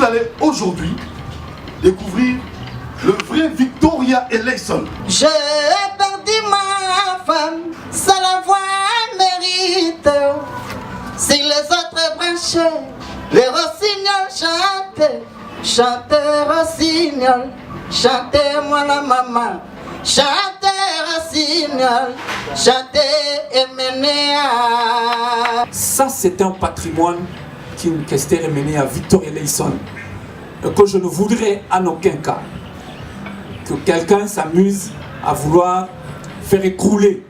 allez aujourd'hui découvrir le vrai Victoria Eleison. J'ai perdu ma femme, ça la voix mérite. Si les autres branchaient, les rossignols chantaient. Chantez rossignol, chantez-moi la maman. Chantez rossignol, chantez Eménéa. Ça, c'est un patrimoine King Kester Eménéa Victoria Eleison. Que je ne voudrais en aucun cas que quelqu'un s'amuse à vouloir faire écrouler.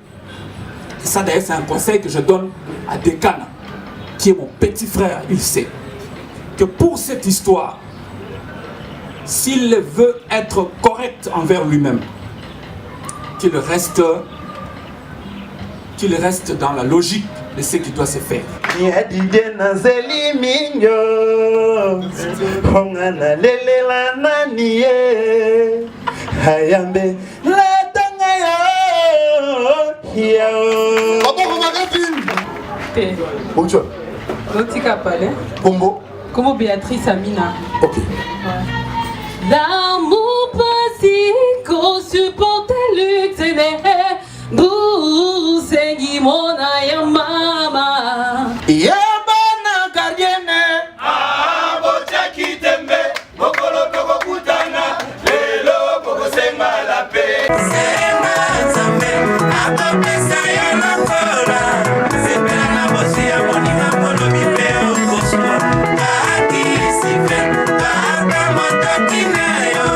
Et ça d'ailleurs c'est un conseil que je donne à Dekana, qui est mon petit frère, il sait que pour cette histoire, s'il veut être correct envers lui-même, qu'il reste dans la logique de ce qui doit se faire. Bonjour. Combo. Como Béatrice Amina. Ok. L'amour basique, supporter luxe, vous segui mon aya mama. Yabana gardienne. Bocha kitembe, mokolo toko kutana, lelo poko senga la paix. Sema zambe, akopesa ya nakola, sepela na bosi ya moninga molo bipeo koswa. Kaki sife, kaka motoki na yo,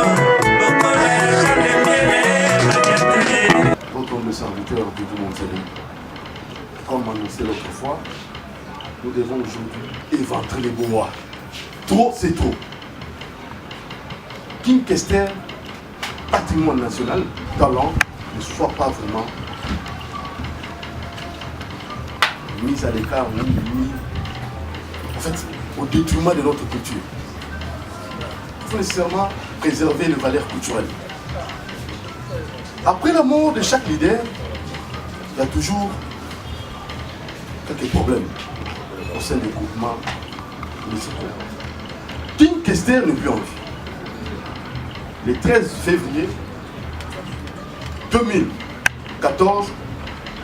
lokola ya chande miele, magatele. Votre humble serviteur de tout mon salut. Comme annoncé l'autre fois, nous devons aujourd'hui éventrer les bois. Trop, c'est trop. King Kester, patrimoine national, talent, ne soit pas vraiment mis à l'écart, mis en fait, au détriment de notre culture. Il faut nécessairement préserver les valeurs culturelles. Après la mort de chaque leader, il y a toujours quelques problèmes au sein des groupements municipaux. King Kester n'est plus en vie. Le 13 février 2014,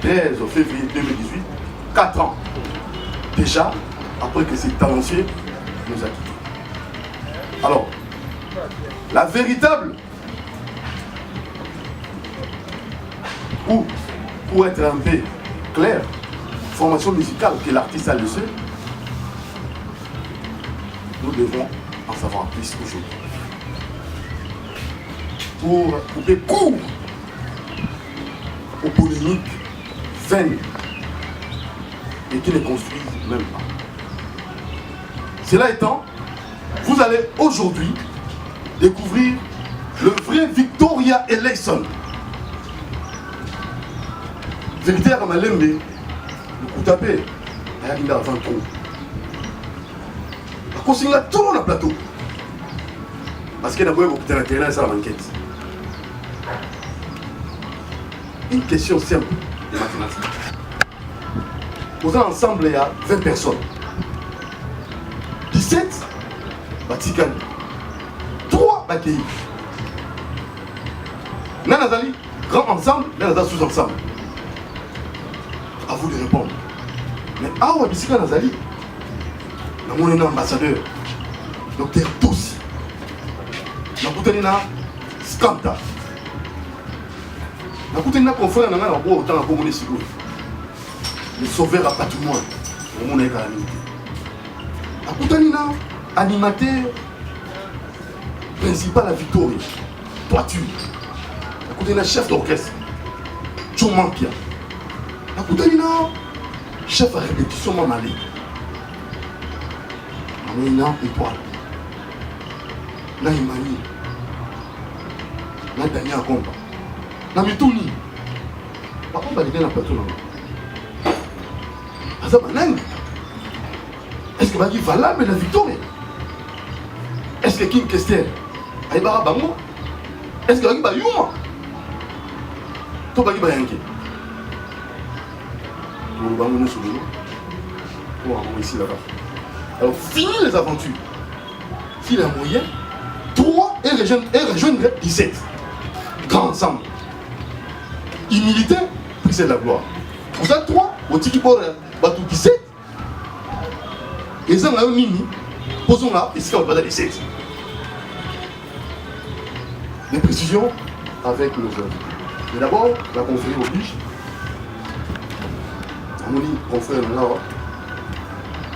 13 février 2018, 4 ans déjà après que cet talentueux nous a quittés. Alors, la véritable, ou pour être un peu clair, formation musicale que l'artiste a laissée, nous devons en savoir plus aujourd'hui. Pour couper court aux polémiques vaines et qui ne construisent même pas. Cela étant, vous allez aujourd'hui découvrir le vrai Victoria Eleison. Victor Amalembe, le coup tapé, il y a 20 trop. La consigne là, tout le monde a plateau. Parce qu'il y a beaucoup de terrain, ça la manquette. Une question simple de mathématiques. Posant ensemble, il y a 20 personnes. 17 Vatican. 3 Bakei. Nanazali, grand ensemble, Nanazali sous-ensemble. À vous de répondre. Mais Awa Bissika Nazali, nous avons un ambassadeur, docteur Tossi. Nous avons un Skanta. Nous avons un confrère qui a autant de communauté. Le sauveur à patrimoine. Nous avons un animateur principal à Victoria. Toiture. Nous avons un chef d'orchestre. Chomampia. Nous avons un chef à répétition Mamali. Nous avons un étoile. Nous avons Imani. Nous avons Daniel Komba. Nous avons Mituni. Nous avons un plateau. Est-ce que c'est valable la victoire? Est-ce que King Kester a été bango? Est-ce que c'est Yuma? Tout le monde est yanké. Tout le monde est sur le dos. On va ici là-bas. Alors, fini les aventures. s'il a moyen, 3 et rejoindre 17. Grand ensemble. Humilité, c'est la gloire. Vous êtes 3, au tiki pour 17. Et ça, on a un mini. Posons là, et c'est on va dans les 7. Les précisions avec nos œuvres. Mais d'abord, la confrérie oblige. On dit, confrère, là,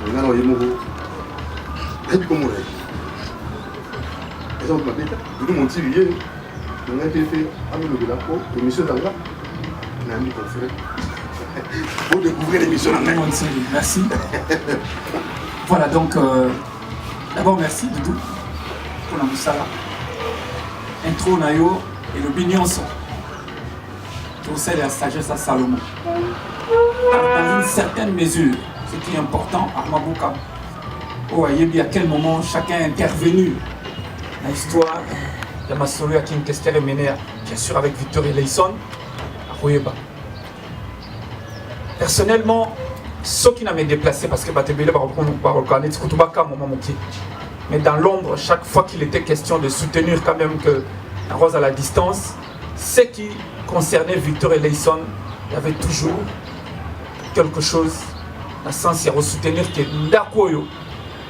on est mort. Et puis, comment on est? Et ça, on m'a dit, je vais monter, on a été fait, à nous le Bélaco, et monsieur Danga, on a mis confrère. Pour découvrir l'émission en même. Merci. Voilà, donc, d'abord, merci Doudou pour la moussala. Intro Nayo et le Bignonson. Tout ça, la sagesse à Salomon. Dans une certaine mesure, ce qui est important, Armabouka, à quel moment chacun est intervenu dans l'histoire de Masolo à King Kester et Ménéa, bien sûr avec Victor et Leison, à Royeba. Personnellement, ceux qui n'avaient déplacé, parce que Batebele va reconnaître Koutubaka, mais dans l'ombre, chaque fois qu'il était question de soutenir quand même que la Rose à la distance, ce qui concernait Victor et Leison, il y avait toujours quelque chose, dans le sens de soutenir que Ndakoyo,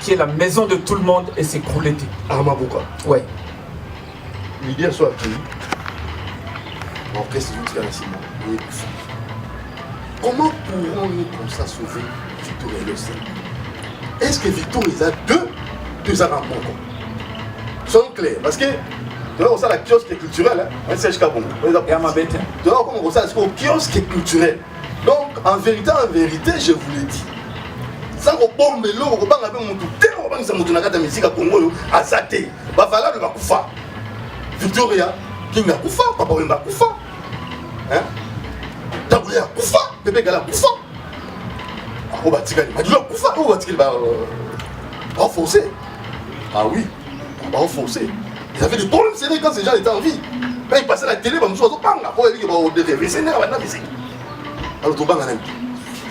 qui est la maison de tout le monde, et s'écroulait. Armabouka. Ouais. L'idée soit accueillie. L'orchestre du Tianasima. Comment pourrons-nous comme ça sauver Victor et Leison? Est-ce que Victor, il a deux armes? Soyons clairs, parce que tu vois, on sait la kiosque culturelle, hein, c'est Kabongo. Et à ma bête. Tu vois, comment on sait le kiosque culturel. Donc, en vérité, je vous l'ai dit. Ça va bombe l'eau, on va avec mon tout. On va avec mon tout, musique à Congo, à Zate. Va valable, va Koufa. Victoria, qui n'a Koufa, papa, il m'a Koufa. Hein? Taboulé à Koufa, bébé Gala Koufa. On va tirer, il va Koufa, on va tirer, il va renforcer. Ah oui, on va renforcer. Ils avaient des problèmes sérieux quand ces gens étaient en vie. Quand ils passaient à la télé, ils me disaient, bang, après ils vont rêver, c'est nerveux, c'est alors, tout le monde a un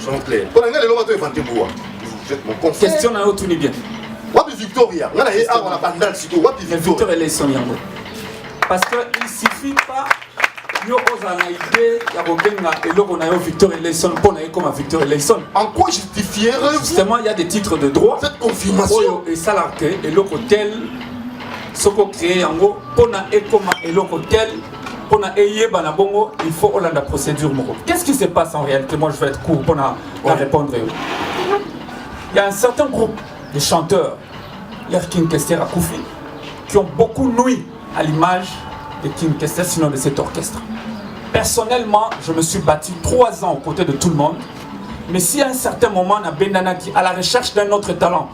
soyons clairs. Quand on a les lois de Fanté Boua, vous êtes mon confrère. Question à tout bien. Wapi Victoria, on a pas de surtout. Wapi Victor et Leison Yango. Parce qu'il ne suffit pas. Nous avons une idée, il y a Victor et Leison pour nous comme Victor et Leison. En quoi justifierez-vous? Justement, il y a des titres de droit. Cette confirmation. Et ça, et l'hôtel, ce qu'on crée en gros, pour nous l'hôtel. Il faut aller dans la procédure. Qu'est-ce qui se passe en réalité? Moi, je vais être court pour répondre. Il y a un certain groupe de chanteurs, les King Kester à Koufi, qui ont beaucoup nui à l'image de King Kester, sinon de cet orchestre. Personnellement, je me suis battu 3 ans aux côtés de tout le monde. Mais si à un certain moment, on a Bendana qui à la recherche d'un autre talent,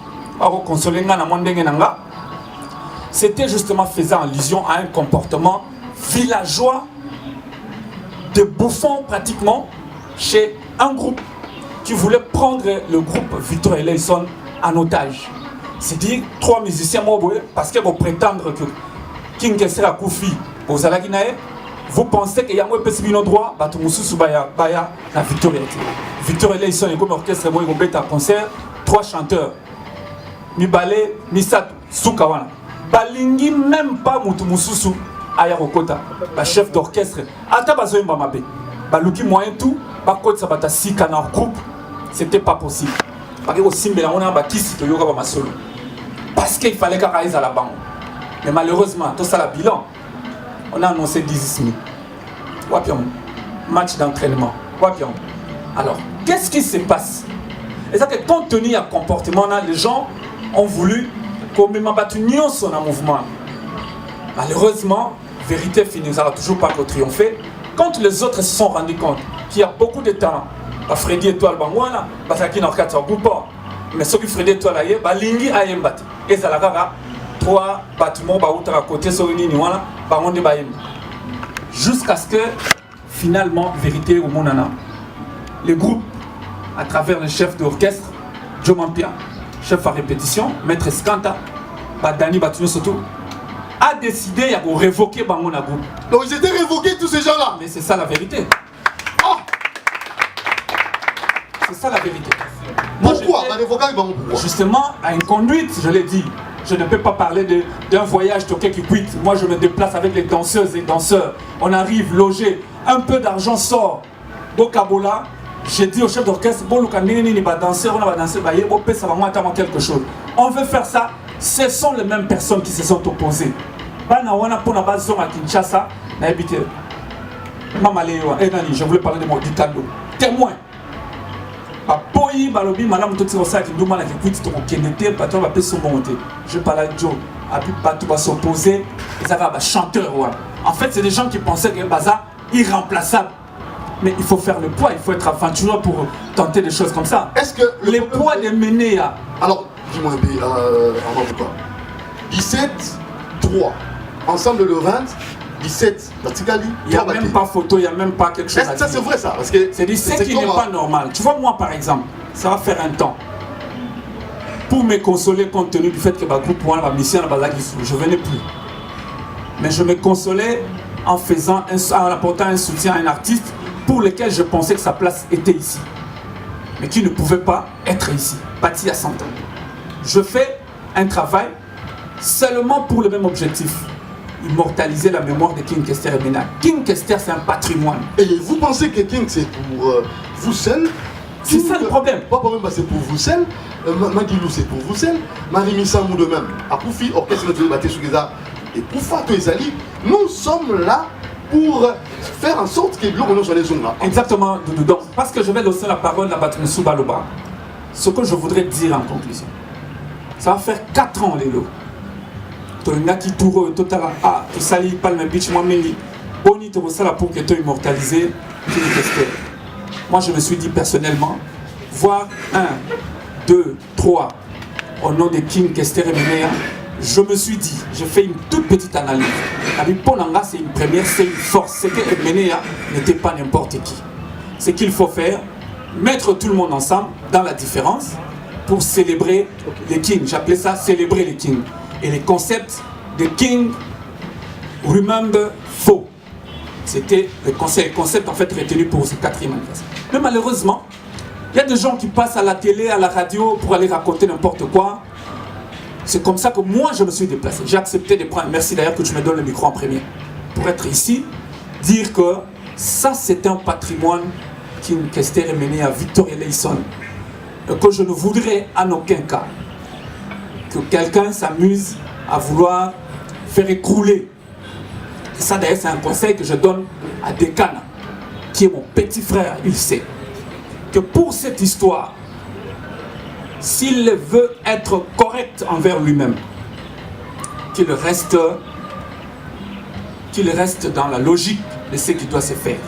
c'était justement faisant allusion à un comportement villageois de bouffons pratiquement chez un groupe qui voulait prendre le groupe Victor et Leison en otage. C'est-à-dire 3 musiciens parce que vous prétendre que King Kester a Koufi, vous pensez qu'il y a un peu de droit, Victor et Leison et comme orchestre, ils vont un concert, 3 chanteurs, Mibale, Misatu, Soukawana. Balingi même pas Moutumususu. Ayarokota, chef d'orchestre, c'était pas possible. Parce qu'il fallait qu'à à la banque. Mais malheureusement, tout ça, le bilan, on a annoncé 18 000. Match d'entraînement. Alors, qu'est-ce qui se passe? Et ça que compte tenu à comportement, les gens ont voulu qu'on m'a battu son mouvement. Malheureusement, vérité finit, nous n'avons toujours pas triompher. Quand les autres se sont rendus compte qu'il y a beaucoup de talent, Freddy Étoile Bangwana, Basaki Norkat Goupa, mais ceux qui Freddy Étoile aïe, Balingi aïe mbat. Et ça la 3 bâtiments à côté sur une ligne, Bangon de Bayem. Jusqu'à ce que, finalement, vérité au Monana, le groupe, à travers le chef d'orchestre, Joe Mampia, chef à répétition, maître Skanta, Badani Batuno surtout, a décidé de révoquer Bangona Group. Donc ils étaient révoqués tous ces gens-là. Mais c'est ça la vérité. Oh. C'est ça la vérité. Pourquoi la révocation? Justement, à une conduite, je l'ai dit, Je ne peux pas parler d'un voyage toqué qui quitte. Moi, je me déplace avec les danseuses et danseurs. On arrive, logé, un peu d'argent sort. Bokabola, j'ai dit au chef d'orchestre, bon, Lukanini va danser, on va danser, ça va moi quelque chose. On veut faire ça. Ce sont les mêmes personnes qui se sont opposées. Kinshasa, je voulais parler de mon dictado. Témoin. Je parle à Joe. Tout va s'opposer. Chanteur. En fait, c'est des gens qui pensaient que Baza irremplaçable. Mais il faut faire le poids, il faut être aventureux pour tenter des choses comme ça. Est-ce que les poids des Ménéa. Alors, dis-moi un peu, pourquoi 17, 3. Ensemble le 20, 17, Batikali. Il n'y a même pas photo, il n'y a même pas quelque chose à dire. Ça, c'est vrai, ça. C'est ce qui n'est pas normal. Tu vois, moi, par exemple, ça va faire un temps. Pour me consoler, compte tenu du fait que ma groupe, moi, ma mission, je ne venais plus. Mais je me consolais en apportant un soutien à un artiste pour lequel je pensais que sa place était ici. Mais qui ne pouvait pas être ici, bâti à 100 ans. Je fais un travail seulement pour le même objectif. Immortaliser la mémoire de King Kester et Mena. King Kester, c'est un patrimoine. Et vous pensez que King, c'est pour vous seul? C'est ça le problème. Pas problème, c'est pour vous seul. Magilou, c'est pour vous seul. Marimi Samou de même. À Poufi, Orchestre de Baté Sougeza. Et pour Fatou Ezali, nous sommes là pour faire en sorte que l'on soit les zones là. Exactement, Doudou. Parce que je vais laisser la parole à Batmissou Baloba. Ce que je voudrais dire en conclusion, ça va faire 4 ans, Lélo. Tonaki Touro, Totala, tu sali Palme Beach, Mwameli, Boni Torosala pour que tu immortalises King Kester. Moi, je me suis dit personnellement, voir 1, 2, 3 au nom de King Kester et Menea, je me suis dit, je fais une toute petite analyse. Ponanga, c'est une première, c'est une force. C'est que Menea n'était pas n'importe qui. Ce qu'il faut faire, mettre tout le monde ensemble dans la différence pour célébrer les kings. J'appelais ça célébrer les kings. Et les concepts de King Remember faux. C'était le concept en fait retenu pour ce 4e anniversaire. Mais malheureusement, il y a des gens qui passent à la télé, à la radio pour aller raconter n'importe quoi. C'est comme ça que moi je me suis déplacé. J'ai accepté de prendre, merci d'ailleurs que tu me donnes le micro en premier, pour être ici, dire que ça c'est un patrimoine King Kester est mené à Victor Eleison. Et que je ne voudrais en aucun cas que quelqu'un s'amuse à vouloir faire écrouler. Et ça d'ailleurs c'est un conseil que je donne à Dekana, qui est mon petit frère, il sait. Que pour cette histoire, s'il veut être correct envers lui-même, qu'il reste dans la logique de ce qui doit se faire.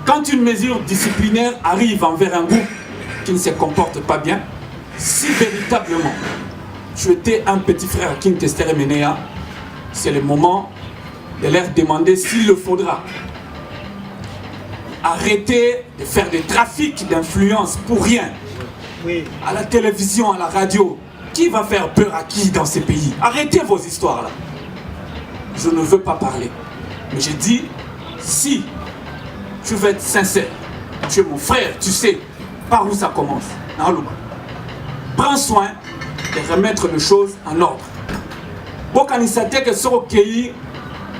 Quand une mesure disciplinaire arrive envers un groupe qui ne se comporte pas bien, si véritablement tu étais un petit frère King Kester et Menea, c'est le moment de leur demander s'il le faudra. Arrêtez de faire des trafics d'influence pour rien. Oui. À la télévision, à la radio. Qui va faire peur à qui dans ces pays? Arrêtez vos histoires là. Je ne veux pas parler. Mais j'ai dit, si tu veux être sincère, tu es mon frère, tu sais par où ça commence. Prends soin de remettre les choses en ordre. Bokanisate que sur pays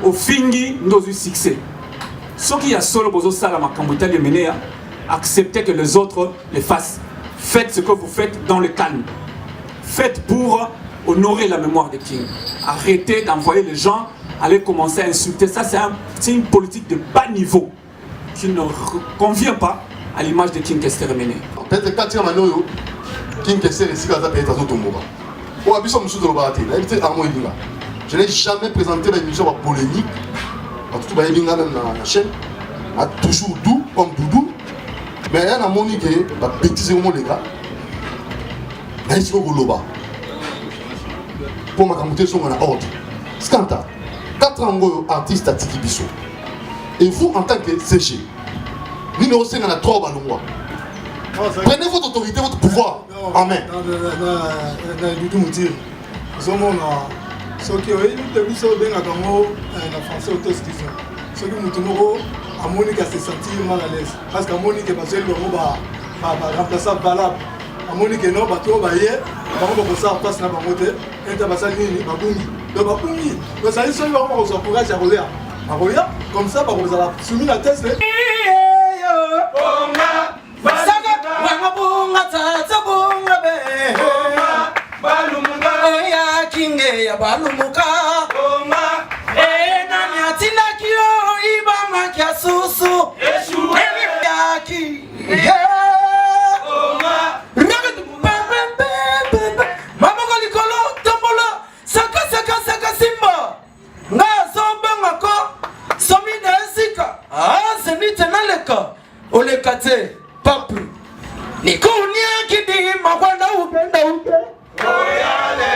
au fingi nous succès. Ce qui a solo bozo sala makambuta de mener, acceptez que les autres le fassent. Faites ce que vous faites dans le calme. Faites pour honorer la mémoire des kings. Arrêtez d'envoyer les gens aller commencer à insulter. Ça, c'est une politique de bas niveau qui ne convient pas à l'image de King Kester Mené. Peut-être que tu as King Kester et Sikaza Payet à Zotomboba. Je n'ai jamais présenté l'émission polémique. Tout le monde même dans la chaîne. A toujours doux comme doudou. Mais il y a un monique qui est bêtise au monde les gars. Il y a un loba. Pour ma camoufler son ordre. Skanta. 4 ans artiste à Tiki Bissou. Et vous en tant que CG, numéro 5 dans la 3 ballons. Prenez votre autorité, votre pouvoir en main. Ce qui est le plus en français autostifie. Ce qui est à Monique s'est senti mal à l'aise. Parce qu'à Monique est passé le mot remplaçable valable. À Monique non, bateau baillé, bango bakosa place na bango te ete basali nini babungi donc babungi basali soki bango bakozwa courage ya kolia bakolia comme ça bakozala soumis na test kinge ya balumuka nani atinaki yo ibama kia susu yaki mamoko likolo tombola saka simba nga zombangako somi na esika zenite naleka oleka te papri nikuniakidi makwanda upenda uke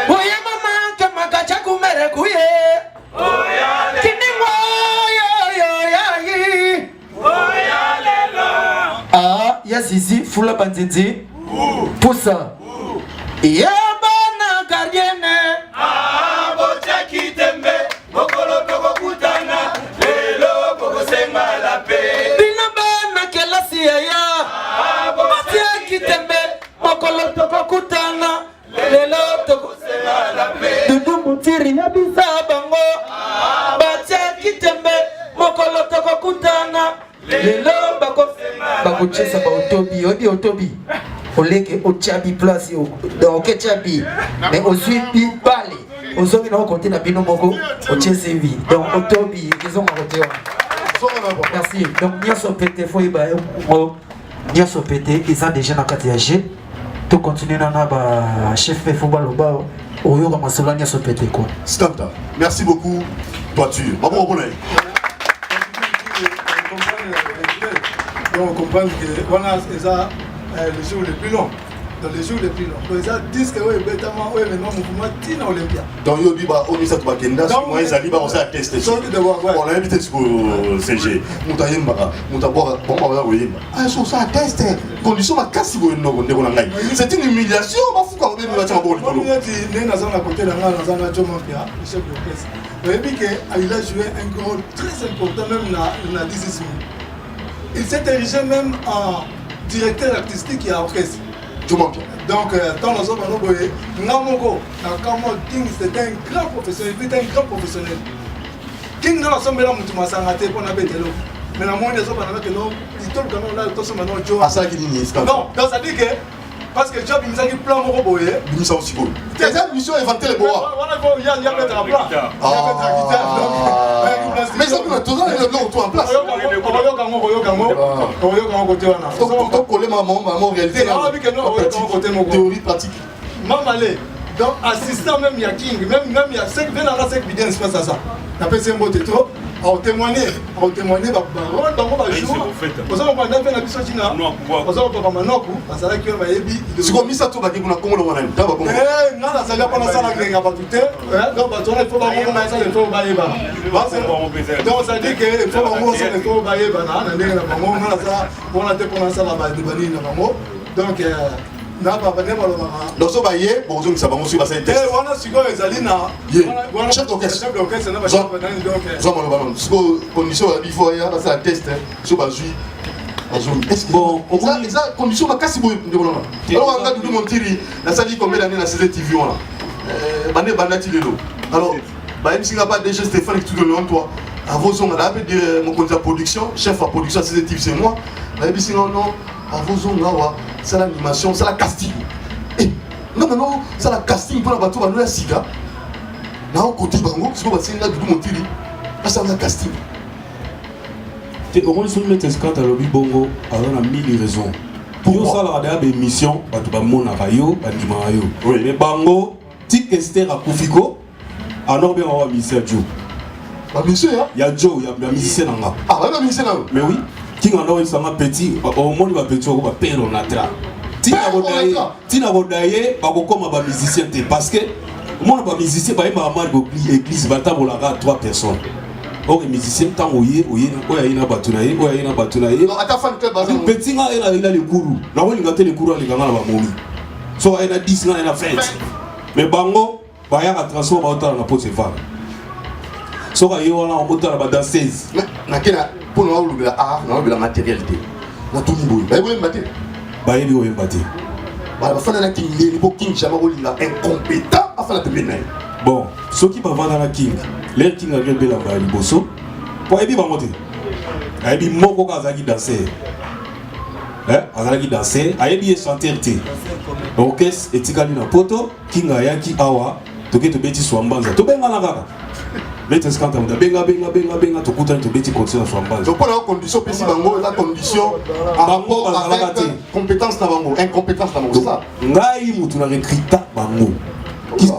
oye mama ke makacha kumere kuye kini ya zizi fula banzinzi pusa ya bana gardienne bocha kitembe mokolo toko kutana lelo koko senga la pe bina bana kelasi ya bocha kitembe mokolo toko kutana lelo toko senga la pe dudu mutiri ya bisa bango bacha kitembe mokolo toko kutana lelo bako chesa ba otobi odi otobi oleke ochabi place donc chabi mais osui bale ozongi na côté na bino moko ochese vi donc otobi ils ont côté merci donc nyaso pété foi ba nyaso pété ils ont déjà na kati ya G to continuer na ba chef football ba oyo ka masola nyaso pété quoi stop. Merci beaucoup toiture babo bonai. Donc on comprend que voilà c'est ça les jours les plus longs. Dans les jours les plus longs. Donc ça disent que oui bêtement oui maintenant mouvement tina Olympia. Donc yo biba on ça to bakenda sur moi ezali ba on ça tester. On a invité sur CG. Mutayemba mutabora bon ba oyemba. Ah ça tester. Condition ma kasi bo no ndeko na ngai. C'est une humiliation ba fuka obe na tama bo likolo. On dit né na zona côté na zona Jomo Pia, le chef d'orchestre. Mais puis que il a joué un rôle très important même na discipline. Il s'est érigé même en directeur artistique et orchestre. Donc, dans nos hommes, Namoko, King, c'était un grand professionnel. Il était un grand professionnel. King, nous sommes là, nous sommes sangaté pour nous mettre l'eau. Mais la moindre des hommes, nous avons dit que nous avons tous maintenant Joe. Ah, ça qui dit non, donc ça dit que parce que Job, il nous a dit plan Moro Boye. Il nous a aussi beau. C'est ça, mission inventer les bois. Il y a mettre un plan. Il y a mettre un guitare. Mais ça, nous avons toujours les blancs autour en place. Théorie pratique. Donc assistant même il y a King, même il y a 5 bien dans la 5 vidéos espace à ça. Après c'est un beau tétro, on témoigner bah rôle dans mon jour. Pour ça on va dans la mission China. Pour ça on va maintenant parce que va yebi. C'est comme ça tout va dire qu'on a comment on va non là ça là pas ça là que va tout donc bah il faut pas ça il faut pas yeba. Donc ça dit que il faut pas ça il faut pas yeba na ndenge na bango na ça on a te pour ça là ba dibani na bango. Donc donc ça va y est, bonjour, ça va monsieur Bassin. Voilà, si quoi ezali na chef d'orchestre. Chef d'orchestre na ba chef donc. Jean Manon Ballon. Ce condition il faut y avoir ça test sur bazui. Est-ce que bon, ça condition ma kasi boy de bonoma. Alors on a dû monter la salle combien d'années na CCTV on là. Bané banati lelo. Alors bah même s'il n'y a pas déjà Stéphane qui tout le nom toi. À vos on a appelé mon compte production, chef à production CCTV c'est moi. Bah même si non à vos on là c'est l'animation, c'est la casting. Et non, c'est la casting pour la bateau à nous Siga. Là, au côté bango, c'est quoi c'est là du monter là c'est la casting. Au moins, si on met escate à l'objet bongo, on a 1000 raisons. Pour ça, on a des missions, on a mon arayo, on a mais bango, tic Esther à Koufiko, alors bien on va misser Joe. La mission, il y a Joe, il y a la musicien en bas. Ah, la musicien en bas. Mais oui. Qui en a un sang petit, au moins il va petit, on va payer on a tra. Tina Bodaye, pas comme un musicien, parce que moi, un musicien, pas un église, il y a 3 personnes. Or, les musiciens, tant où il y a Batunaye, où il y a Batunaye. Non, à ta fin, petit, il a les courroux. Là où il a les courroux, il a la momie. So, il y a 10 ans, il a 20. Mais Bango, il y a un transforme autant dans la peau de ses femmes. So, il y a un autant dans la 16. Pour nous avoir le art, nous avons la matérialité. Nous avons tout le monde. Vous avez battu. Vous avez battu. Voilà, il faut qu'il y ait un king jamais incompétent afin de mener. Bon, ceux qui peuvent vendre la king, les king a bien la balle bosso. Pour aider va monter. Aider moko kazaki danser. Azaki danser, aider chanter té. Orchestre etikali na poto, king a yaki awa, toke to beti swambanza. To benga na kaka. Beti skanta muda benga to kuta to beti continue swambanza. Donc pour la condition pesi bango la condition bango avec compétence na bango, incompétence na bango ça. Ngai mutu na rekrita bango.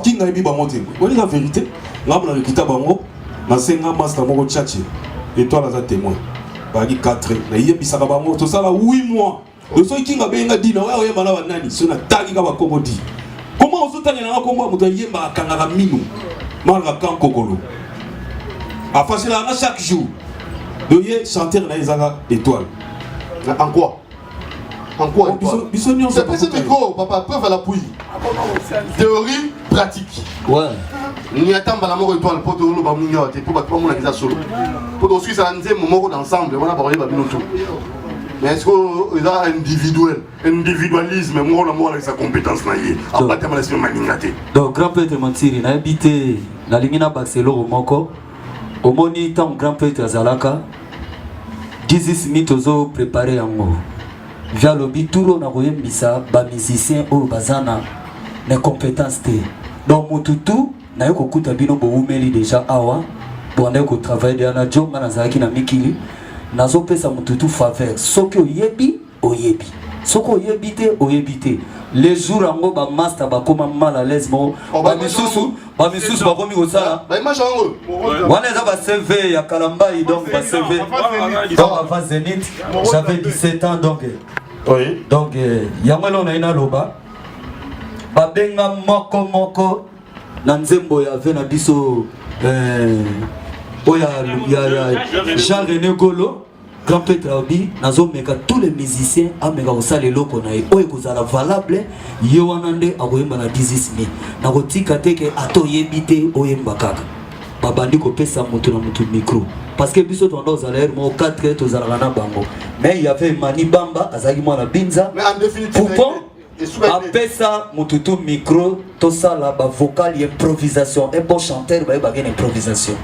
King a yebi bango te. Wali la vérité, ngam na rekrita bango, na senga master moko tchatche. Étoile za témoin. Bagi 4 na yebisaka bango to sala 8 mois. Le soy king a benga dina wa oyeba na banani so na tagi ka bakombo di. Comment osotanya na kombo mutu yemba kangaka minu. Malga kan kokolo. A facile à chaque jour. Doye chanter na ezanga étoile. En quoi? En quoi? C'est pas ce micro, papa, preuve à l'appui. Théorie, pratique. Ouais. Nous attendons la mort étoile pour tout le monde pour pas mon accès solo. Pour aussi ça nous moment d'ensemble, on a parlé de tout. Mais est-ce que il y a individualisme, moi l'amour avec sa compétence naïe. À battre ma nation maningate. Donc grand père Montiri n'a habité la ligne à Barcelone au Moko. Au moni tant grand père Zalaka. 10 mitozo préparé en mot. Via le bituro na roye misa ba musicien au bazana les compétences té. Donc mututu na yoko kuta bino bo umeli déjà awa. Bon na yoko travailler de na job na zaki na mikili. Nazo pesa mututu faveur. Soki oyebi oyebi. Soko oyebi te. Les jours ango ba master ba koma mal à l'aise mo. Ba misusu ba komi ko sala. Ba image ango. Wana za ba CV ya Kalambai donc ba CV. Donc avant Zénith, j'avais 17 ans donc. Oui. Donc yamelo na ina loba. Ba benga moko na nzembo ya vena biso oya Jean-René Golo, grand-père Traobi, nazo meka tous les musiciens a meka osale loko na e oye kozala valable ye wanande akoyemba na 10000 na kotika teke ato yebite oyemba kaka babandi kopesa moto na moto micro parce que biso tondo ozala mo 4 tozala na bango mais il y avait Mani Bamba azaki mwana binza mais en définitive apesa mututu micro tosala ba vocal improvisation un bon chanteur ba bien improvisation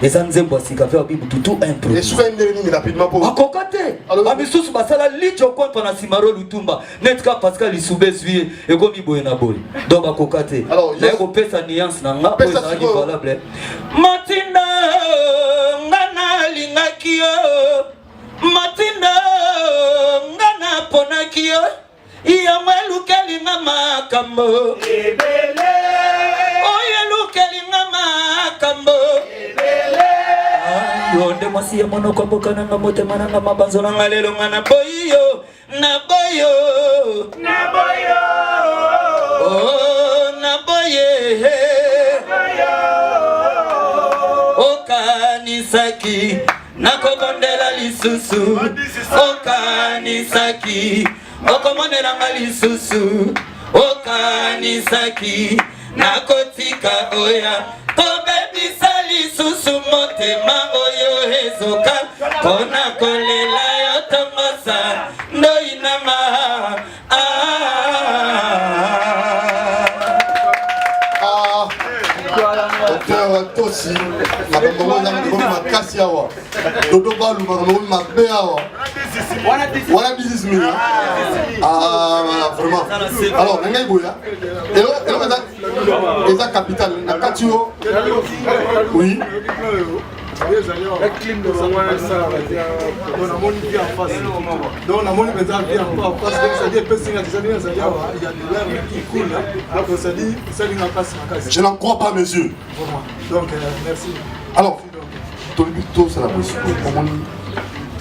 et ça nous aime aussi café abi mututu improvisation et souvent une rapidement pour akokate amisusu basala lijo contre na Simaro Lutumba netka Pascal Isube suie et comme iboye na boy donc akokate na ko pesa nuance na nga pour ça valable matinda ngana lingakio matinda ngana ponakio Iyamelu kelinga makambo ebele Oyelu kelinga makambo ebele Yonde mwasi ya mono kwa mboka nanga mote mananga mabanzo nanga lelo ngana boyo na boyo Oh na boye Okanisaki nakobondela lisusu Okanisaki Okomondela lisusu Okanisaki nakotika oya Kobebisa lisusu motema oyo ezoka Kona kolela yo tomosa Ndoinama Docteur Tossi, Makasi awa, Dodo Balu, Makbe awa. Voilà 10 000. Ah, vraiment. Alors, Nengai Boya. Et la capitale, la Katio. Oui. Je n'en crois pas, monsieur. Donc, merci. Alors, tout ça la possible.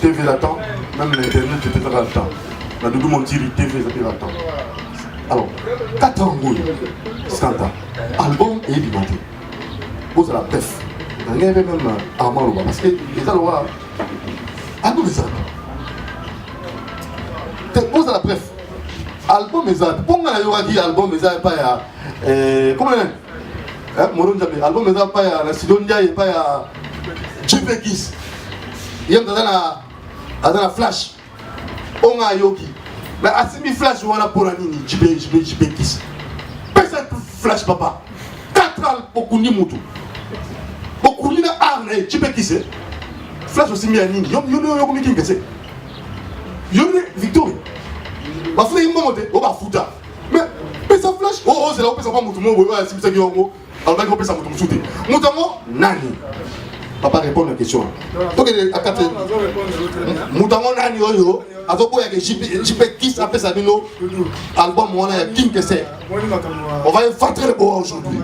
TV l'attend, même l'internet peut-être l'attend. La Doudou Montiri TV l'attend. Alors, 4 ans, Skanta, album et édimenté. Pose la bref. Il y avait même Armand Loba, parce que les Alois, album et ça. Pose la bref. Album et ça. Pourquoi on a dit album et ça pas à. Comment on a Moron Djabé, album et ça pas à la Sidonia et pas à Jipekis. Il y a dans la flash. On a Yogi. Mais Assimi flash voilà pour la ligne, JP Kiss. Personne flash papa. 4 ans pour Koundi Moutou. Pour Koundi na arme, JP Kiss. Flash aussi mis à ligne. Yo comme qui c'est. Yo Victor. Ba fle yimbo monter, on va foutre. Mais ça flash. Oh c'est là où ça pas Moutou mo, ouais, c'est ça qui on. Alors là on peut ça Moutou shooter. Moutango nani. Papa répond à la question. Donc à 4 Moutango nani yo. Azobo ya JP Kiss après ça bino album on a King Kesse. On va infantrer le bois aujourd'hui.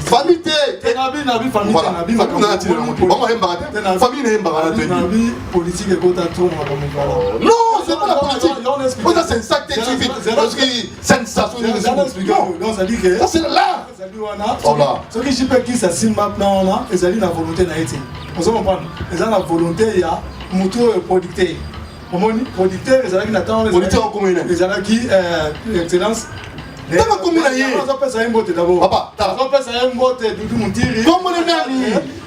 Famille politique non, c'est pas la politique. C'est un sac de TV. C'est une sensation. Non, ça dit que ça c'est là. Ce qui JP Kiss a signé maintenant là, ils ont la volonté d'Haïti. Vous comprenez? Ils ont la volonté il y a moto producteur. Producteur, ils ont attend producteur en commun. Ils ont qui excellence. Comment commun là? On va passer un mot d'abord. Papa, on va passer un mot de Doudou Montiri. Comment on est né?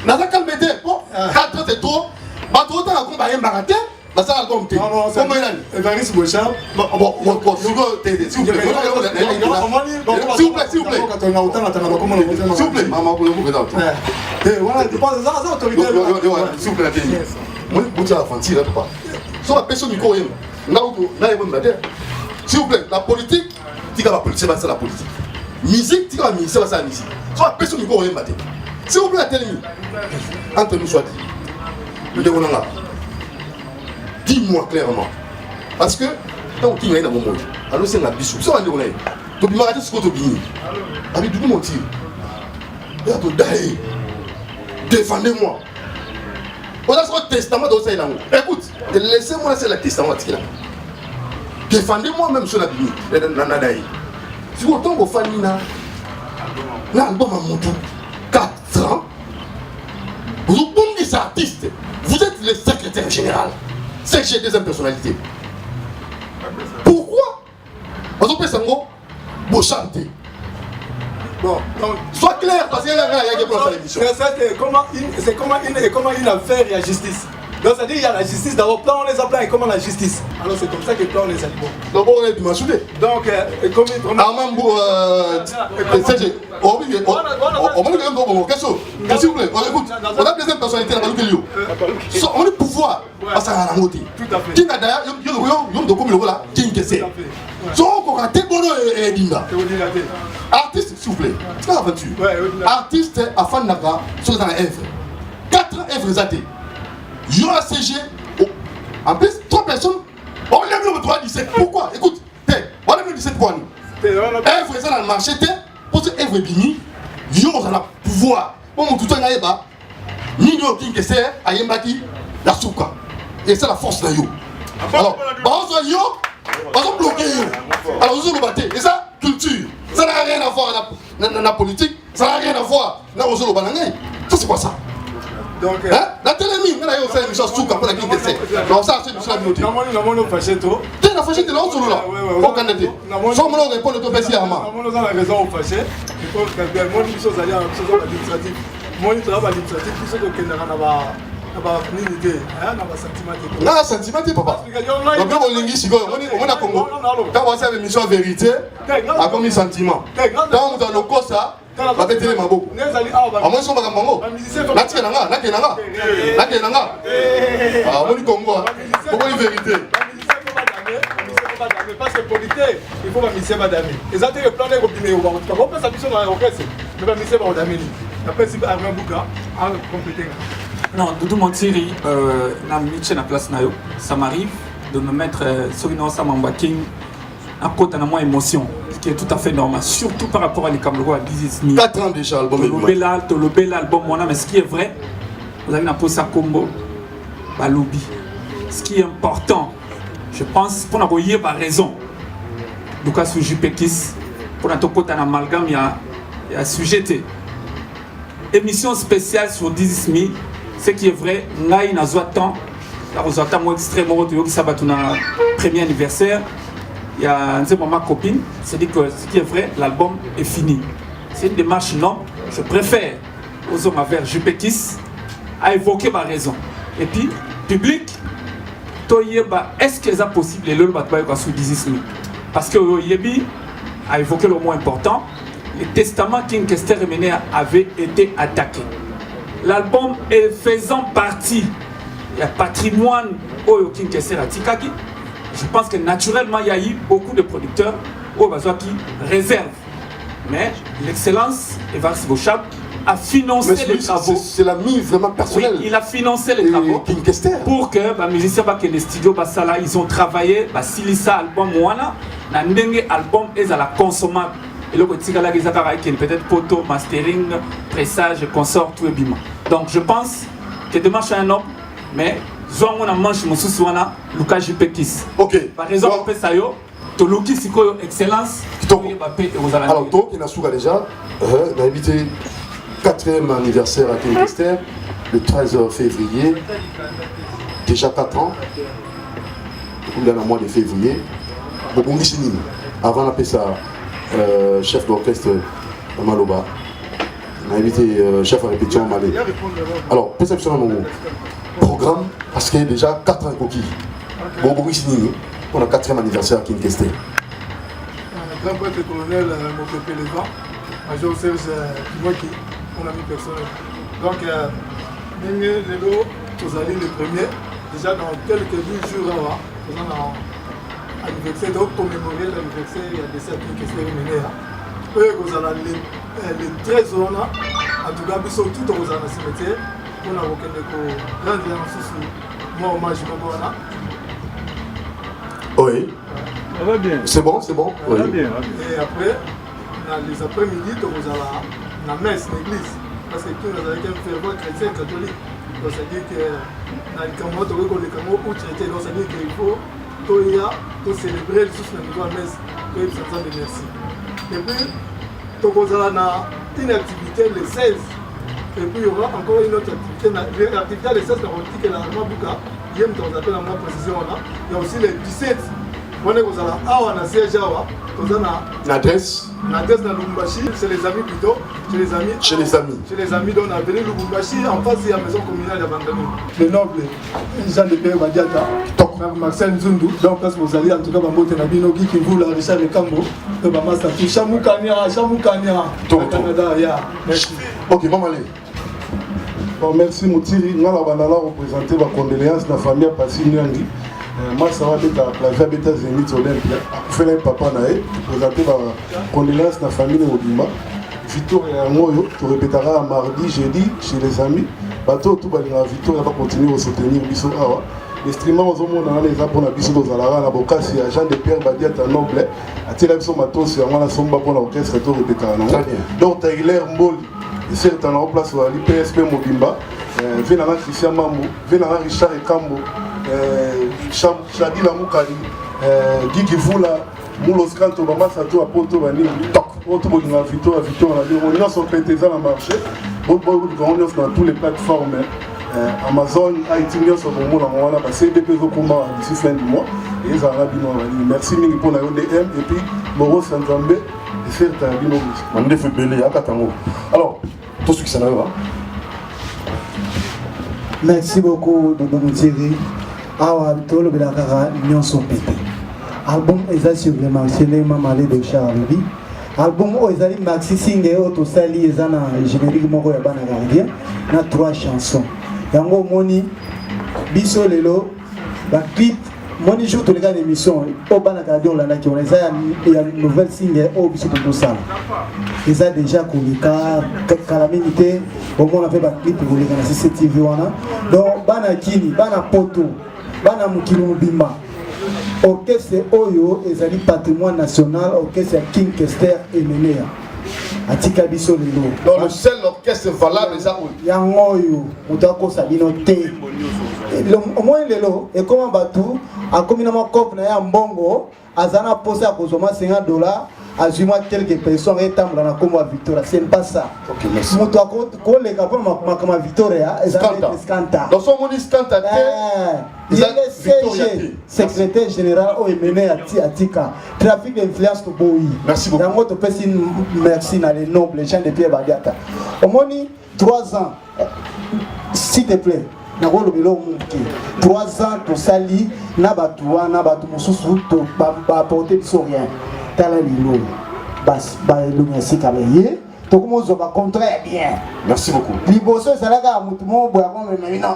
N'a pas calmé. Bon, 4 c'est trop. Pas trop de combat un baraté. Bah ça va compter. Comment il est? Evariste Bochard. Bon, s'il vous plaît. S'il vous plaît. S'il vous plaît. Maman, vous vous présentez. Voilà, tu penses ça, ça autorité. S'il vous plaît, moi, vous dites à la fancy là, pas. Sur la personne du courrier, s'il vous plaît, la politique, tu vas la politique, c'est la politique. Musique, tu vas la musique, c'est la musique. Sur la personne du courrier, s'il vous plaît, telle entre nous soit dit. Dis-moi clairement. Parce que, quand tu es dans mon monde, alors c'est un bisou. Ça va dire, tu vas dire ce que tu dis. Avec tout le monde, défendez-moi. On a son testament dans ça. Écoute, laissez-moi laisser le testament. Défendez-moi même sur la Bible. Si vous tombez au Fanina, l'album a monté 4 ans. Vous êtes des artistes. Vous êtes le secrétaire général. C'est que j'ai deuxième personnalité. Pourquoi? Parce que vous chantez. Bon, donc, sois clair parce qu'il y a des problèmes à l'émission. C'est comment une affaire et la justice. Donc ça dit il y a la justice, d'abord plan on les appelle et comment la justice. Alors c'est comme ça que plan on les animaux. Donc on est du machouté. Donc comme il Armand on va dire bon question. S'il vous plaît, on écoute. On a deuxième personnalité là-bas que on est pouvoir parce que la montée. Tout à fait. Qui n'a d'ailleurs yo de comme le là, King Kesse. So ko ka te bono e dinga. Artiste s'il vous plaît. C'est pas aventure. Artiste afin naka sur dans la œuvre. 4 œuvres zaté. Yo a CG. En plus 3 personnes. On lève le 317. Pourquoi? Écoute, on lève le 17 points. Œuvre ça dans le marché pour ce œuvre bini. Yo on a pouvoir. Bon mon tout na yeba. Ni yo King Kesse ayembaki la souka. Et c'est la force de yo. Alors, on yo on a bloqué. Alors vous nous battez. Et ça, culture. Ça n'a rien à voir avec la politique. Ça n'a rien à voir avec la banane. Ça c'est quoi ça? Donc, la télémine, on a eu une chose tout pour la King Kesse. Donc ça c'est du la beauté. Normalement on fâché tout. Tu as fâché de là solo là. Au Canada. Sans me répondre de Bessie Armand. Normalement on a raison au fâché. Il faut que moi une chose aller en chose administrative. Moi il travaille administratif, tout ce que n'a pas non, sentiment, papa. Donc, on lingue si on a Congo. Quand on a une mission vérité, a commis sentiment. Quand on a le corps, ça, on va péter les mabos. À moins, on va Congo. Là, tu es là, là, tu es là. Là, tu es là. Ah, on est Congo. Pourquoi une vérité? Parce que politique, il faut que la madame. Et ça, c'est le plan de l'opinion. On peut s'appuyer dans l'orchestre. Mais la mission va madame. Après, c'est un bouquin à compléter. Non, Doudou Montiri, na place na yo, ça m'arrive de me mettre sur une ensemble King à côté de moi émotion, ce qui est tout à fait normal, surtout par rapport à les Camerounais à 10 4 ans déjà, l'album est l'album, mais ce qui est vrai, vous avez un ça combo, lobby. Ce qui est important, je pense, pour n'avoir pas raison, du cas sur JP Kiss, pour notre côté en amalgame, il y a sujeté. Émission spéciale sur 10 000. Ce qui est vrai, là il y a un extrêmement qui s'abat un premier anniversaire. Il y a un moment copine, c'est-à-dire que ce qui est vrai, l'album est fini. C'est une démarche non, je préfère aux hommes vers JP Kiss à évoquer ma raison. Et puis, public, est-ce que c'est possible le sous 18 000? Parce que Yebi a évoqué le mot important, le testament King Kester Emenea avait été attaqué. L'album est faisant partie du patrimoine de King Kester Atikaki. Je pense que naturellement il y a eu beaucoup de producteurs qui réservent. Mais l'excellence, Evars Bochab, a financé les travaux. C'est l'ami vraiment personnel. Oui, il a financé les travaux pour que les musiciens qui les studios ils ont travaillé Silisa album Moana, Nandenge album est à la consommable. Et le peut-être photo, mastering, pressage, consort, tout est bima. Donc je pense que demain je suis un homme, mais on a manche Moussousouana, Lucas Jipekis. Ok. Par exemple, on peut ça yo. Toluki Siko excellence. Alors donc il a souga déjà, on a invité 4e anniversaire à King Kester, le 13 février, déjà 4 ans, dans le mois de février, avant d'appeler ça chef d'orchestre Maloba, on a invité chef de répétition Malé. Alors, perception dans mon programme, parce qu'il y a déjà 4 ans coquille. Bon, pour le 4e anniversaire à King Kester. Grand prêtre colonel Mopepe Lévan, major Serge Kimoki, mon ami personnel. Donc, Lelo, vous allez le premier, déjà dans quelques jours, nous allons anniversaire, donc commémorer l'anniversaire de cette King Kester Emenea. Vous allez le 13 ans, en tout cas, nous sommes tous dans le cimetière, pour nous avoir grand moi hommage à oui. C'est bon, c'est bon. Oui. Et après, dans les après-midi, nous allons la messe, l'église. Parce que tout le monde a fait voir chrétien catholique. Donc ça dit que dans le Cameroun, où traité, donc ça dit qu'il faut célébrer le souffle de la messe, que nous sommes de merci. Et puis, nous allons une activité le 16. Et puis il y aura encore une autre activité. L'activité le 16, on dit que la Ramabouka, il y a une précision. Il y a aussi le 17. On est à siège l'adresse dans Lubumbashi, chez les amis plutôt, chez les amis dont on a venu Lubumbashi en face de la maison communale d'Abandami. Le noble Jean de Pierre Badiata, Marcel Nzundu, donc parce que vous allez en tout cas Bambote Nabino qui vous la Richard de Cambo, de Bamasa, Chamoukania, Canada, merci. Ok, maman allez. Bon, merci Moutiri, nous allons représenter la condoléance de la famille Passi Nyangi. Moi, ça va être à Plaza Beta Zénith Olympia. Après, un papa naé, présenter la condoléance de la famille Obima. Victoria Moyo, tu répéteras mardi, jeudi, chez les amis. Bateau, tout va Victoria va continuer à soutenir Bissot Awa. Les streamers aux hommes, on a les apôtres à Bissot Zalara, à Bokassi, à Jean de Pierre Badiata Noble, à Télévision Matos, à Mala Somba pour l'orchestre, tout répétera. Donc, Taylor Mboli, c'est en place à l'IPSP Mobimba, Vénana Christian Mambo, Vénana Richard et Kambo. Chadi la Moukali, Guy Voula, Moulos Kanto, Bama Sato, Apoto, Bani, Poto, Bodina, Victor, on a son pétéza dans le marché, on offre dans toutes les plateformes, Amazon, iTunes, on a moment là, parce que CDP Zokuma d'ici fin du mois, et ils ont merci Mingi pour la ODM, et puis Moro Sanzambe, et c'est un bino. On est fait belé à Katango. Alors, tout ce qui s'en va. Merci beaucoup, Dodo Moutiri. Awa tolo belakara nyonso pepe album eza sur le marché les mamalé de Charlie album o ezali maxi single o to sali eza na générique moko ya bana gardien na 3 chansons yango moni biso lelo ba clip moni jour to leka l'émission o bana gardien la na ki on eza ya nouvelle single o biso to sala eza déjà kolika calamité au moins on a fait ba clip kolika na CCTV wana donc bana kini bana poto Bana Mukilo Mobimba, orchestre Oyo ezali patrimoine national, orchestre King Kester Emenea. Atika biso lelo. Donc le seul orchestre valable est Oyo. Yangoyo, Moutako Sabino T. Au moins lelo, et comment Batou, a communément cop na ya mbongo, azana posé à consommer $50. Azuma quelques personnes et dans la combo Victoria, c'est pas ça. Ok, merci. Mon toi quand les gars ma Victoria, Scanta. Dans son moni Scanta, il est secrétaire général au Emenea Atika. Trafic d'influence pour Boui. Merci beaucoup. Dans votre petit merci à les nobles gens de Pierre Badiata. Au moins 3 ans, s'il te plaît. nakolobela omuke 3 ans tosali na bato wana bato mosusu baporte biso rien tala lilo balongi ya sika baye tokomozwa bacontraire bien. Merci beaucoup. Liboso ezalaka ya motu moko boya komemamina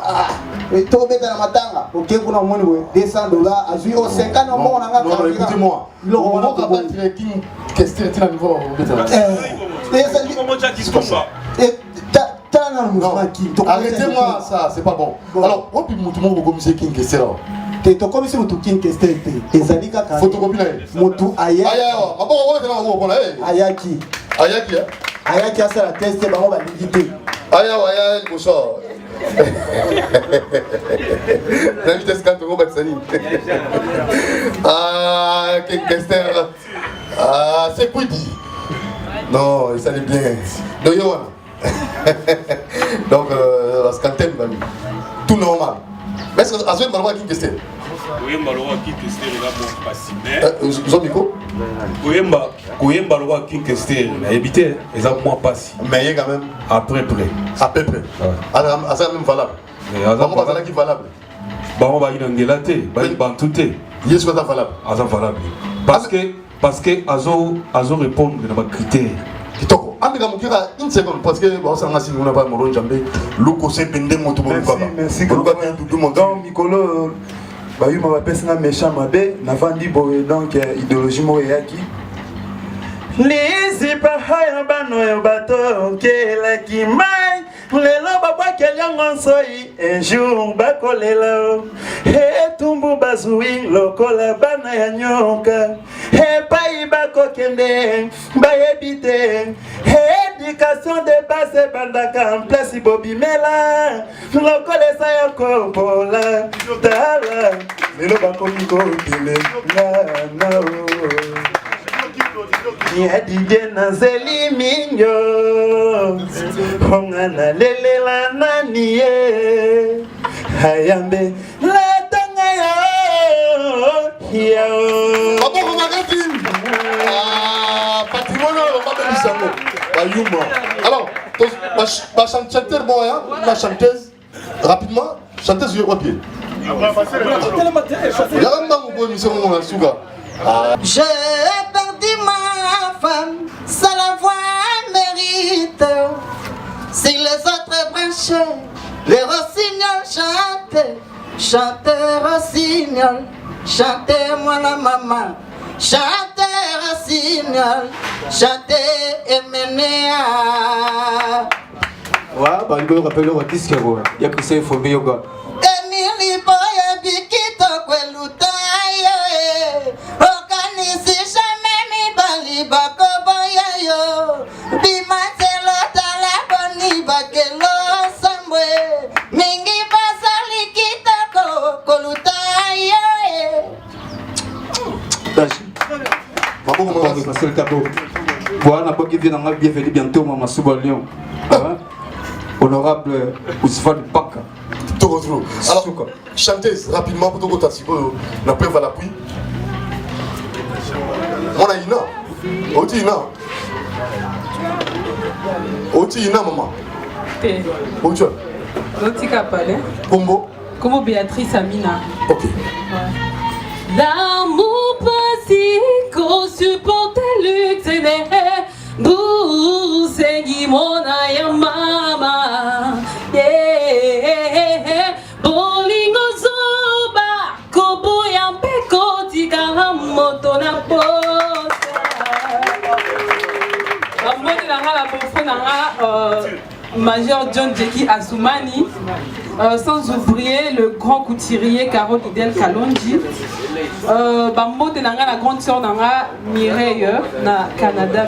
tokobeta na matanga oke kuna omoni boye $200 azwi o 50 moko na nga. Non, écoutez-moi. On va battre King Kester et la niveau. Arrêtez-moi ça, c'est pas bon. Alors, on peut montrer mon commissaire King Kester. Teto comme si mutu King Kester te ezali kaka photocopie na mutu aya mabo on va ayaki ayaki asala test bango balingi te aya liboso na vitesse quand on va tsani King Kester c'est quoi dit non ça allait bien donc yo donc la scanten tout normal. Mais est-ce que Azou est malheureux qui question? Oui, malheureux qui question là mon passé. Zomiko? Oui, malheureux qui question là habité les a moins passé. Mais il y a quand même à peu près. À peu près. À ça même valable. Comment ça là qui valable? Bah on va y engueulater, bah il ban tout est. Il est ce que ça valable. À ça valable. Parce que Azo répond de nos critères. Kitoko. Amiga mukira une seconde parce que bon ça ngasi ngona pas moro njambe loko se pende moto bon baba. Merci. Donc Mikolo bayuma bapesa méchant mabe na vandi boye donc idéologie mo yaki. Lisi pa haya bano yo bato kela kimai lelo baba kelyango soi un jour bakolela he tumbu bazui lokola bana ya nyoka he pai bakokende bayebite he éducation de base bandaka en place bobimela lokola sa ya kopola tala lelo bakomi kotele na Yadige na zeli minyo Hongana lelela nani ye Hayambe latanga yo Babo magati patrimoine on va bien ça bayuma. Alors ma chanteur bon hein, ma chanteuse rapidement chanteuse sur pied. J'ai perdu ma femme, ça la voix mérite. Si les autres branchaient, les rossignols chantaient. Chantez rossignol, chantez-moi la maman. Chantez rossignol, chantez Eménéa. Ouais, bah il me rappelle le disque, il y a que ça, il faut mieux. Emily Boya Bikito Kwelutaye Okanisi jamais mi bali bako boya yo Bimatelo talaboni bakelo samwe Mingi basali kitako kolutaye Parce que le tableau. Voilà, qui vient dans la bienvenue bientôt, Maman Souba Lyon. Honorable Ousmane Paka. Alors, chanteuse rapidement pour tout le monde. La preuve à l'appui. On a Ina. Oti Ina, maman. Oti Oti Kapale. Combo. Como Béatrice Amina. Ok. L'amour basique, on supporte le luxe. Bousegi mona ya mama. Yeah. Bolingo zoba. Kobo ya mpeko tika moto na posa. Bamoni nanga la bofo nanga Major John Jeki Azoumani, sans oublier le grand couturier Carole Idel Kalonji, Bambo Tenanga la grande sœur Nanga Mireille na Canada.